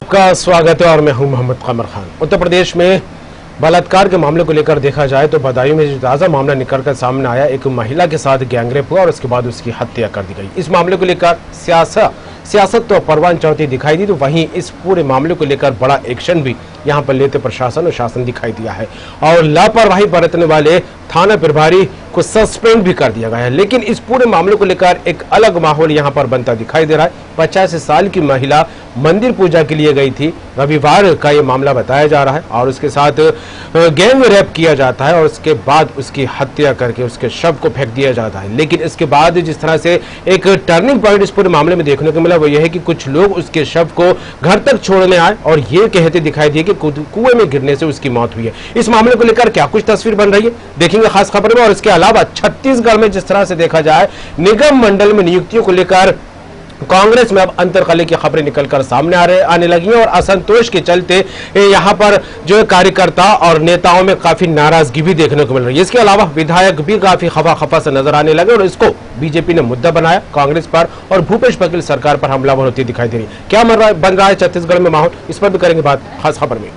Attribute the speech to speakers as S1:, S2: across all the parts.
S1: का स्वागत है और मैं हूं मोहम्मद कमर खान। उत्तर प्रदेश में बलात्कार के मामले को लेकर देखा जाए तो बदायूं में जो ताजा मामला निकलकर सामने आया, एक महिला के साथ गैंगरेप हुआ और उसके बाद उसकी हत्या कर दी गई। इस मामले को लेकर सियासत तो परवान चढ़ती दिखाई दी, तो वहीं इस पूरे मामले को लेकर बड़ा एक्शन भी यहां पर लेते प्रशासन और शासन दिखाई दिया है और लापरवाही बरतने वाले थाना प्रभारी को सस्पेंड भी कर दिया गया है। लेकिन इस पूरे मामले को लेकर एक अलग माहौल यहां पर बनता दिखाई दे रहा है। 50 साल की महिला मंदिर पूजा के लिए गई थी, रविवार का ये मामला बताया जा रहा है और उसके साथ गैंग रेप किया जाता है और उसके बाद उसकी हत्या करके उसके शव को फेंक दिया जाता है। लेकिन इसके बाद जिस तरह से एक टर्निंग पॉइंट इस पूरे मामले में देखने को मिला वो यह है कि कुछ लोग उसके शव को घर तक छोड़ने आए और ये कहते दिखाई दिए कि कुएं में गिरने से उसकी मौत हुई है। इस मामले को लेकर क्या कुछ तस्वीर बन रही है देखेंगे खास खबर में। और इसके अलावा छत्तीसगढ़ में जिस तरह से देखा जाए निगम मंडल में नियुक्तियों को लेकर कांग्रेस में अब अंतरकलह की खबरें निकलकर सामने आने लगी हैं और असंतोष के चलते यहां पर जो कार्यकर्ता और नेताओं में काफी नाराजगी भी देखने को मिल रही है। इसके अलावा विधायक भी काफी खफा से नजर आने लगे और इसको बीजेपी ने मुद्दा बनाया कांग्रेस पर और भूपेश बघेल सरकार पर हमलावर होती दिखाई दे रही है। क्या बन रहा है छत्तीसगढ़ में माहौल, इस पर भी करेंगे बात खास खबर में।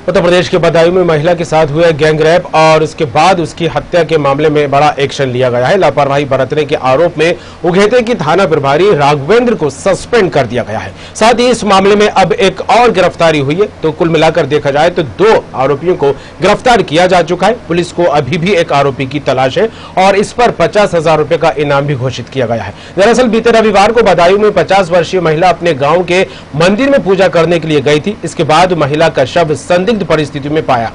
S1: उत्तर प्रदेश के बदायूं में महिला के साथ हुए गैंगरेप और उसके बाद उसकी हत्या के मामले में बड़ा एक्शन लिया गया है। लापरवाही बरतने के आरोप में उघेते की थाना प्रभारी राघवेंद्र को सस्पेंड कर दिया गया है। साथ ही इस मामले में अब एक और गिरफ्तारी हुई है, तो कुल मिलाकर देखा जाए तो 2 आरोपियों को गिरफ्तार किया जा चुका है। पुलिस को अभी भी एक आरोपी की तलाश है और इस पर 50,000 रुपए का इनाम भी घोषित किया गया है। दरअसल बीते रविवार को बदायूं में 50 वर्षीय महिला अपने गाँव के मंदिर में पूजा करने के लिए गई थी। इसके बाद महिला का शव संदिग्ध परिस्थिति में पाया।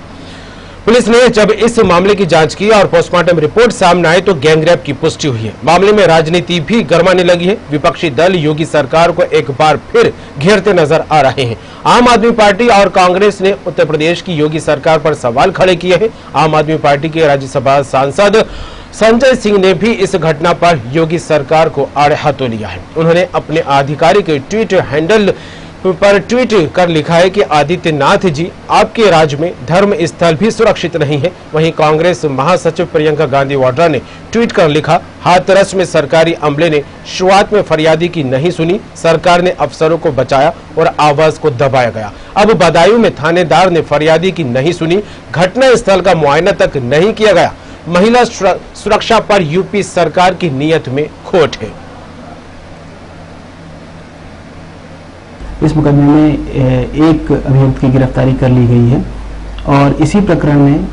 S1: पुलिस ने जब इस मामले की जांच की और पोस्टमार्टम रिपोर्ट सामने आई तो गैंगरेप की पुष्टि हुई है। मामले में राजनीति भी गरमाने लगी है। विपक्षी दल योगी सरकार को एक बार फिर घेरते नजर आ रहे हैं। आम आदमी पार्टी और कांग्रेस ने उत्तर प्रदेश की योगी सरकार पर सवाल खड़े किए हैं। आम आदमी पार्टी के राज्यसभा सांसद संजय सिंह ने भी इस घटना पर योगी सरकार को आड़े हाथों लिया है। उन्होंने अपने आधिकारिक ट्वीट हैंडल पर ट्वीट कर लिखा है कि आदित्यनाथ जी, आपके राज्य में धर्म स्थल भी सुरक्षित नहीं है। वहीं कांग्रेस महासचिव प्रियंका गांधी वाड्रा ने ट्वीट कर लिखा, हाथरस में सरकारी अमले ने शुरुआत में फरियादी की नहीं सुनी, सरकार ने अफसरों को बचाया और आवाज को दबाया गया। अब बदायूं में थानेदार ने फरियादी की नहीं सुनी, घटना स्थल का मुआयना तक नहीं किया गया। महिला सुरक्षा पर यूपी सरकार की नीयत में खोट है।
S2: इस मुकदमे में एक अभियुक्त की गिरफ्तारी कर ली गई है और इसी प्रकरण में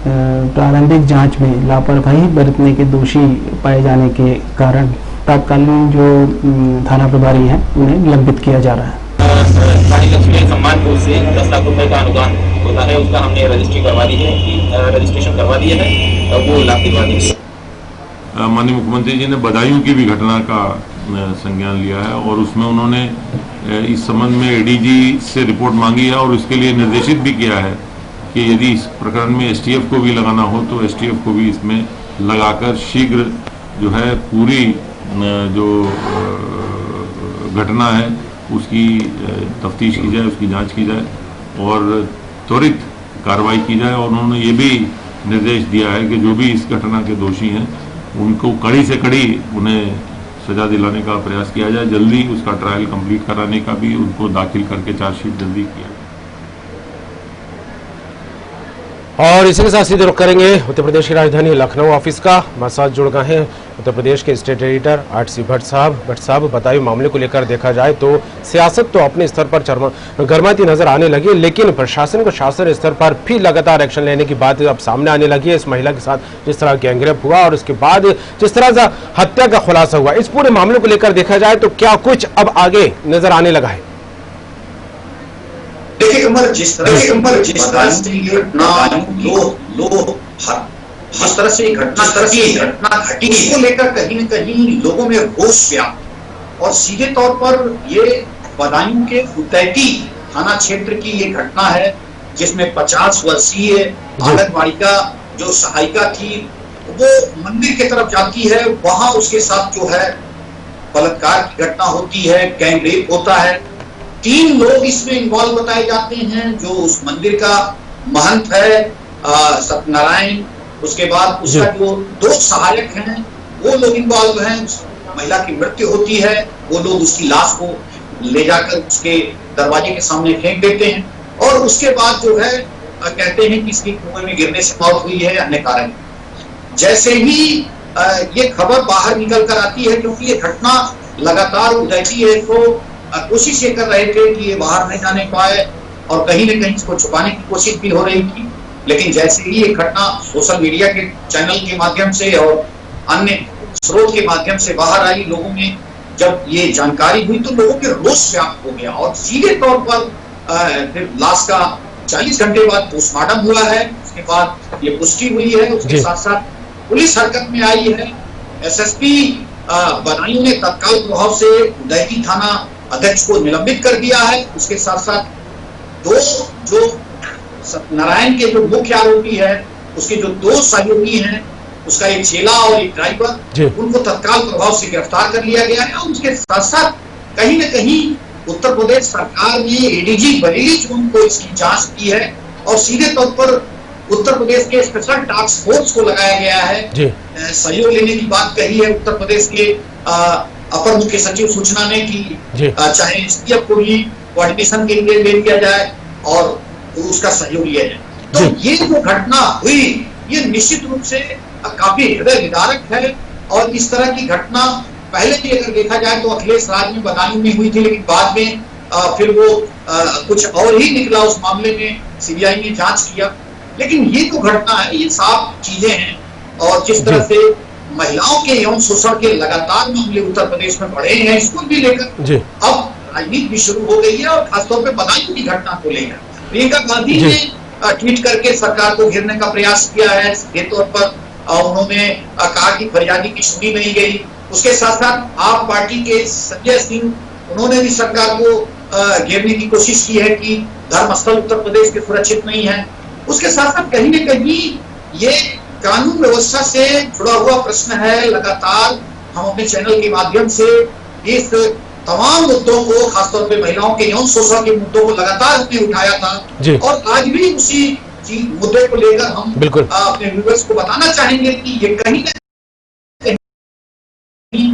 S2: प्रारंभिक जांच में लापरवाही बरतने के दोषी पाए जाने के कारण तत्कालीन जो थाना प्रभारी हैं उन्हें निलंबित किया जा रहा है।
S3: रानी लक्ष्मी सम्मान कोष से 10 लाख रुपए का अनुदान होता है, उसका हमने रजिस्ट्रेशन करवा दिया है, वो लाभ दिलवा दी।
S4: माननीय मुख्यमंत्री जी ने बदायूं की भी घटना का संज्ञान लिया है और उसमें उन्होंने इस संबंध में एडीजी से रिपोर्ट मांगी है और उसके लिए निर्देशित भी किया है कि यदि इस प्रकरण में एसटीएफ को भी लगाना हो तो एसटीएफ को भी इसमें लगाकर शीघ्र जो है पूरी जो घटना है उसकी तफ्तीश की जाए, उसकी जांच की जाए और त्वरित कार्रवाई की जाए। और उन्होंने ये भी निर्देश दिया है कि जो भी इस घटना के दोषी हैं उनको कड़ी से कड़ी उन्हें सजा दिलाने का प्रयास किया जाए। जल्दी उसका ट्रायल कंप्लीट कराने का भी उनको दाखिल करके चार्जशीट जल्दी किया जाए।
S1: और इसी के साथ सीधे रुख करेंगे उत्तर प्रदेश की राजधानी लखनऊ ऑफिस का। हमारे साथ जुड़ गए हैं उत्तर प्रदेश के स्टेट एडिटर आरसी भट्ट साहब बताइए, मामले को लेकर देखा जाए तो सियासत तो अपने स्तर पर गरमाती नजर आने लगी, लेकिन प्रशासन को शासन स्तर पर भी लगातार एक्शन लेने की बात अब सामने आने लगी है। इस महिला के साथ जिस तरह गैंगरेप हुआ और उसके बाद जिस तरह से हत्या का खुलासा हुआ, इस पूरे मामले को लेकर देखा जाए तो क्या कुछ अब आगे नजर आने लगा है?
S5: देखिए कमल, जिस तरह से घटना घटी को लेकर कहीं न कहीं लोगों में रोष व्याप्त और सीधे तौर पर ये बदायूं के उतैती थाना क्षेत्र की ये घटना है जिसमें 50 वर्षीय आंगनबाड़ी का जो सहायिका थी वो मंदिर की तरफ जाती है, वहां उसके साथ जो है बलात्कार की घटना होती है, गैंग रेप होता है। 3 लोग इसमें इन्वॉल्व बताए जाते हैं। जो उस मंदिर का महंत है सत्यनारायण, उसके बाद उसका जो 2 सहायक हैं वो लोग इन्वॉल्व हैं। उस महिला की मृत्यु होती है, वो लोग उसकी लाश को ले जाकर उसके दरवाजे के सामने फेंक देते हैं और उसके बाद जो है कहते हैं कि इसकी कुएं में गिरने से मौत हुई है, अन्य कारण। जैसे ही ये खबर बाहर निकल कर आती है, क्योंकि ये घटना लगातार उलझी है, तो कोशिश ये कर रहे थे कि ये बाहर नहीं जाने पाए और कहीं न कहीं इसको छुपाने की कोशिश भी हो रही थी। लेकिन जैसे ही ये घटना सोशल मीडिया के चैनल के माध्यम से और अन्य स्रोत के माध्यम से बाहर आई, लोगों में जब ये जानकारी हुई तो लोगों के रोष व्याप्त हो गया और सीधे तौर पर लाश का 40 घंटे बाद पोस्टमार्टम हुआ है। उसके बाद ये पुष्टि हुई है। उसके साथ साथ पुलिस हरकत में आई है। एसएसपी बदायूं ने तत्काल प्रभाव से उदयपुर थाना अध्यक्ष को निलंबित कर दिया है। उसके साथ साथ 2 जो सत्यनारायण के जो मुख्य आरोपी है, उसके जो 2 सहयोगी हैं, उसका एक चेला और एक ड्राइवर, उनको तत्काल प्रभाव से गिरफ्तार कर लिया गया है। और उसके साथ साथ कहीं न कहीं उत्तर प्रदेश सरकार ने एडीजी बरेली जोन को इसकी जांच की है और सीधे तौर पर उत्तर प्रदेश के स्पेशल टास्क फोर्स को लगाया गया है। सहयोग लेने की बात कही है उत्तर प्रदेश के अपर मुख्य सचिव सूचना ने कि चाहे एसटीएफ को भी कोऑर्डिनेशन के लिए ले लिया जाए और उसका सहयोग लिया जाए। तो ये जो घटना हुई ये निश्चित रूप से काफी हृदय विदारक है और इस तरह की घटना पहले भी अगर देखा जाए तो अखिलेश राज में बदायूं में हुई थी, लेकिन बाद में फिर वो कुछ और ही निकला उस मामले में, सीबीआई ने जांच किया। लेकिन ये जो घटना है ये साफ चीजें हैं और जिस तरह से महिलाओं के यौन शोषण के लगातार मामले उत्तर प्रदेश में बढ़े हैं, इसको भी लेकर अब राजनीति भी शुरू हो गई है और खासतौर पर बदायूं की घटना को लेकर प्रियंका गांधी ने ट्वीट करके सरकार को घेरने का प्रयास किया है। सीधे तौर पर उन्होंने कहा कि फरियादी की सुनी नहीं गई। उसके साथ साथ आप पार्टी के संजय सिंह, उन्होंने भी सरकार को घेरने की कोशिश की है कि धर्मस्थल उत्तर प्रदेश के सुरक्षित नहीं है। उसके साथ साथ कहीं न कहीं ये कानून व्यवस्था से जुड़ा हुआ प्रश्न है। लगातार हम अपने चैनल के माध्यम से इस तमाम मुद्दों को, खासतौर पे महिलाओं के यौन शोषण के मुद्दों को लगातार हमने उठाया था और आज भी उसी मुद्दे को लेकर हम अपने व्यूअर्स को बताना चाहेंगे कि ये कहीं न कहीं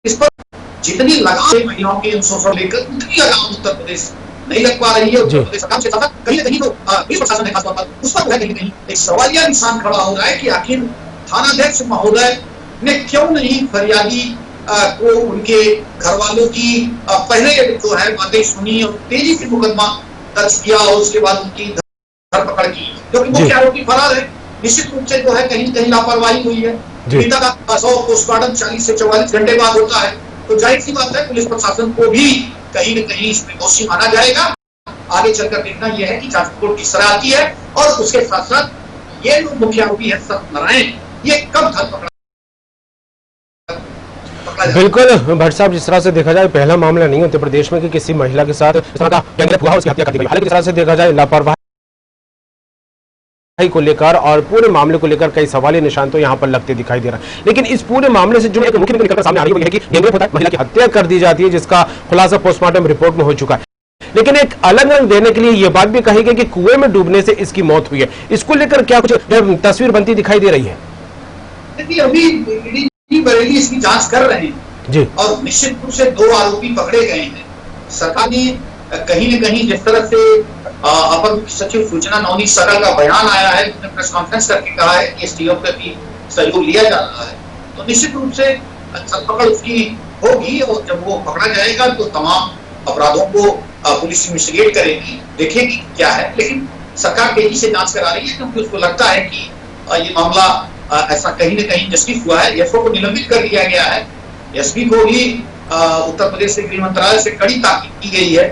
S5: इस पर जितनी लगाम महिलाओं के यौन शोषण लेकर उतनी लगाम उत्तर प्रदेश नहीं लग पा रही है। उत्तर प्रदेश सरकार के साथ कहीं न कहीं तो पुलिस प्रशासन ने खासतौर पर उस पर कहीं न कहीं एक सवालिया निशान खड़ा हो रहा है कि आखिर थानाध्यक्ष महोदय ने क्यों नहीं फरियादी को उनके घर वालों की पहले जो है बातें सुनी और तेजी से मुकदमा दर्ज किया और उसके बाद उनकी धरपकड़ की, क्योंकि मुख्य आरोपी फरार है। निश्चित रूप से जो है कहीं कहीं लापरवाही हुई है। पीड़िता का 100 पोस्टमार्टम 40 से 44 घंटे बाद होता है, तो जाहिर सी बात है पुलिस प्रशासन को भी कहीं न कहीं इसमें दोषी माना जाएगा। आगे चलकर देखना यह है कि जांच रिपोर्ट किस तरह आती है और उसके साथ साथ ये जो मुख्य आरोपी है सत्यनारायण, ये कब धरपकड़ा।
S1: बिल्कुल भट्ट साहब, जिस तरह से देखा जाए पहला मामला नहीं उत्तर प्रदेश में कि किसी महिला के साथ इस तरह का गैंगरेप हुआ, उसकी हत्या कर दी गई। हालांकि जिस तरह से देखा जाए लापरवाही को लेकर और पूरे मामले को लेकर कई सवालिया निशान तो यहाँ पर लगते दिखाई दे रहा है। लेकिन इस पूरे मामले से जो एक मुख्य निकलकर सामने आ रही है कि गैंगरेप होता है, महिला की हत्या कर दी जाती है, जिसका खुलासा पोस्टमार्टम रिपोर्ट में हो चुका है। लेकिन एक अलग रंग देने के लिए यह बात भी कही गई कि कुएं में डूबने से इसकी मौत हुई है। इसको लेकर क्या कुछ तस्वीर बनती दिखाई दे रही है?
S5: देखिए, अभी बरेली इसकी जांच कर रहे हैं जी और निश्चित रूप से 2 आरोपी पकड़े गए हैं। सरकार ने कहीं न कहीं जिस तरह से अपर मुख्य सचिव सूचना नवनीत सहगल का बयान आया है, उसने प्रेस कॉन्फ्रेंस करके कहा है कि एसटीएफ का भी सहयोग लिया जा रहा है, तो निश्चित रूप से धरपकड़ उसकी होगी और जब वो पकड़ा जाएगा तो तमाम अपराधों को पुलिस इन्वेस्टिगेट करेगी, देखेगी क्या है। लेकिन सरकार तेजी से जांच करा रही है क्योंकि उसको लगता है कि ये मामला ऐसा कहीं न कहीं जस्टिस हुआ है। एसओ को निलंबित कर दिया गया है। एसपी को भी उत्तर प्रदेश के गृह मंत्रालय से कड़ी ताकीद की गई है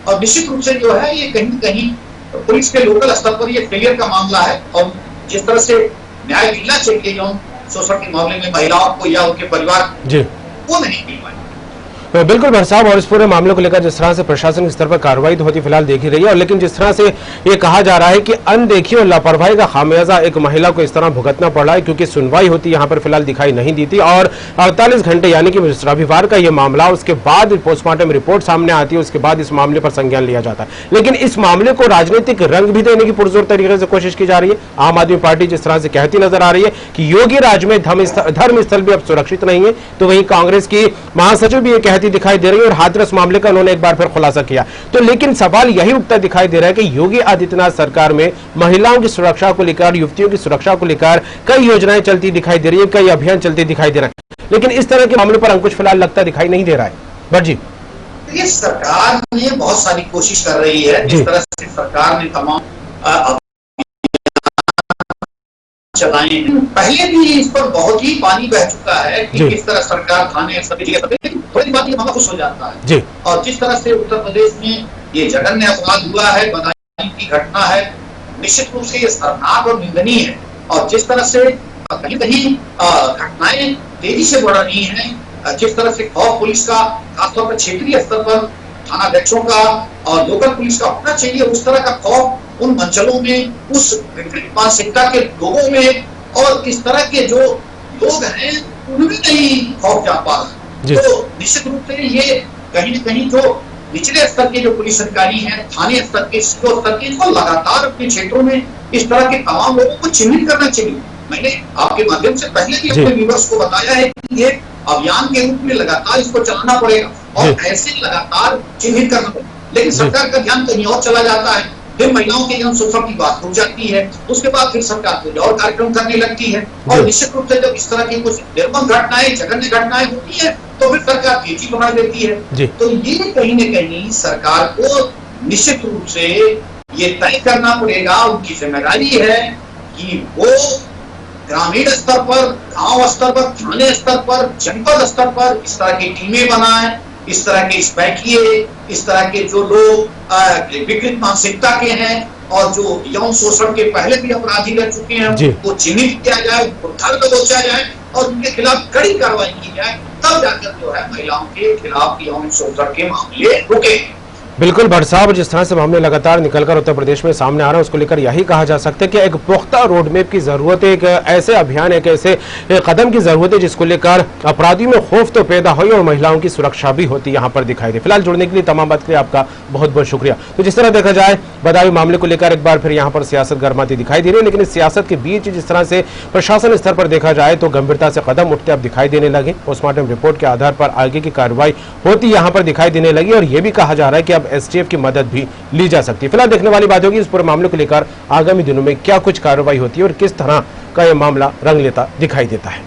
S5: और निश्चित रूप से जो है ये कहीं न कहीं पुलिस के लोकल स्तर पर ये फेलियर का मामला है और जिस तरह से न्याय मिलना चाहिए यौन शोषण के मामले में महिलाओं को या उनके परिवार को नहीं मिल पाए।
S1: बिल्कुल भट्ट साहब, और इस पूरे मामले को लेकर जिस तरह से प्रशासन के स्तर पर कार्रवाई तो होती फिलहाल देखी रही है, और लेकिन जिस तरह से ये कहा जा रहा है कि अनदेखी और लापरवाही का खामियाजा एक महिला को इस तरह भुगतना पड़ रहा है, क्योंकि सुनवाई होती यहाँ पर फिलहाल दिखाई नहीं दी थी और 48 घंटे यानी कि रविवार का ये मामला, उसके बाद पोस्टमार्टम रिपोर्ट सामने आती है, उसके बाद इस मामले पर संज्ञान लिया जाता है। लेकिन इस मामले को राजनीतिक रंग भी देने की पुरजोर तरीके से कोशिश की जा रही है। आम आदमी पार्टी जिस तरह से कहती नजर आ रही है कि योगी राज में धर्म स्थल भी अब सुरक्षित नहीं है, तो वहीं कांग्रेस की महासचिव भी ये कहती दिखाई दे रही है और हाथरस मामले का उन्होंने एक बार फिर खुलासा किया। तो लेकिन सवाल यही उठता दिखाई दे रहा है कि योगी आदित्यनाथ सरकार में महिलाओं की सुरक्षा को लेकर, युवतियों की सुरक्षा को लेकर कई योजनाएं चलती दिखाई दे रही है, कई अभियान चलते दिखाई दे रहे हैं, लेकिन इस तरह के मामले पर अंकुश फिलहाल लगता दिखाई नहीं दे रहा है। भट्ट जी,
S5: ये सरकार ने बहुत सारी कोशिश कर रही है, जिस तरह से सरकार ने तमाम चलाए हैं, पहले भी इस पर बहुत ही पानी बह चुका है कि किस तरह सरकार थाने सभी जगह, थोड़ी बात ये खुश हो जाता है जी। और जिस तरह से उत्तर प्रदेश में ये जघन्य अपराध हुआ है, बदमाशी की घटना है, निश्चित रूप से ये शर्मनाक और निंदनीय है। और जिस तरह से कहीं कहीं घटनाएं तेजी से बढ़ रही हैं, जिस तरह से खौफ पुलिस का खासतौर पर क्षेत्रीय स्तर पर थानाध्यक्षों का और लोकल पुलिस का होना चाहिए, उस तरह का खौफ उन अंचलों में, उस विकृत मानसिकता के लोगों में, और इस तरह के जो लोग हैं उनमें नहीं खौफ जा पा रहा। तो निश्चित रूप से ये कहीं न कहीं जो निचले स्तर के जो पुलिस अधिकारी हैं, थाने स्तर के, सीओ स्तर के, इनको लगातार अपने क्षेत्रों में इस तरह के तमाम लोगों को चिन्हित करना चाहिए। मैंने आपके माध्यम से पहले भी अपने व्यूअर्स को बताया है कि ये अभियान के रूप में लगातार इसको चलाना पड़ेगा और ऐसे लगातार चिन्हित करना पड़ेगा। लेकिन सरकार का ध्यान कहीं और चला जाता है, फिर महिलाओं के जन शोषण की बात हो जाती है, उसके बाद फिर सरकार कोई और कार्यक्रम करने लगती है, और निश्चित रूप से जब इस तरह की कुछ निर्मम घटनाएं, जघन्य घटनाएं होती है, तो फिर सरकार तेजी बना देती है। तो ये कहीं न कहीं सरकार को निश्चित रूप से ये तय करना पड़ेगा, उनकी जिम्मेदारी है कि वो ग्रामीण स्तर पर, गांव स्तर पर, थाने स्तर पर, जनपद स्तर पर इस तरह की टीमें बनाएं, इस तरह के स्पैकिए, इस तरह के जो लोग विकृत मानसिकता के हैं और जो यौन शोषण के पहले भी अपराधी रह चुके हैं, उनको चिन्हित किया जाए, उनको धर दबोचा जाए और उनके खिलाफ कड़ी कार्रवाई की जाए, तब जाकर जो है महिलाओं के खिलाफ यौन शोषण के मामले रुके।
S1: बिल्कुल भट्ट साहब, जिस तरह से मामले लगातार निकलकर उत्तर प्रदेश में सामने आ रहे हैं, उसको लेकर यही कहा जा सकता है कि एक पुख्ता रोडमैप की जरूरत है, एक ऐसे अभियान, एक ऐसे कदम की जरूरत है जिसको लेकर अपराधियों में खौफ तो पैदा हो और महिलाओं की सुरक्षा भी होती यहाँ पर दिखाई दे। फिलहाल जुड़ने के लिए तमाम बात के लिए आपका बहुत बहुत शुक्रिया। तो जिस तरह देखा जाए, बदायूं मामले को लेकर एक बार फिर यहाँ पर सियासत गर्माती दिखाई दे रही है, लेकिन इस सियासत के बीच जिस तरह से प्रशासन स्तर पर देखा जाए तो गंभीरता से कदम उठते अब दिखाई देने लगे। पोस्टमार्टम रिपोर्ट के आधार पर आगे की कार्रवाई होती यहाँ पर दिखाई देने लगी और यह भी कहा जा रहा है कि अब एसटीएफ की मदद भी ली जा सकती है। फिलहाल देखने वाली बात होगी इस पूरे मामले को लेकर आगामी दिनों में क्या कुछ कार्रवाई होती है और किस तरह का यह मामला रंग लेता दिखाई देता है।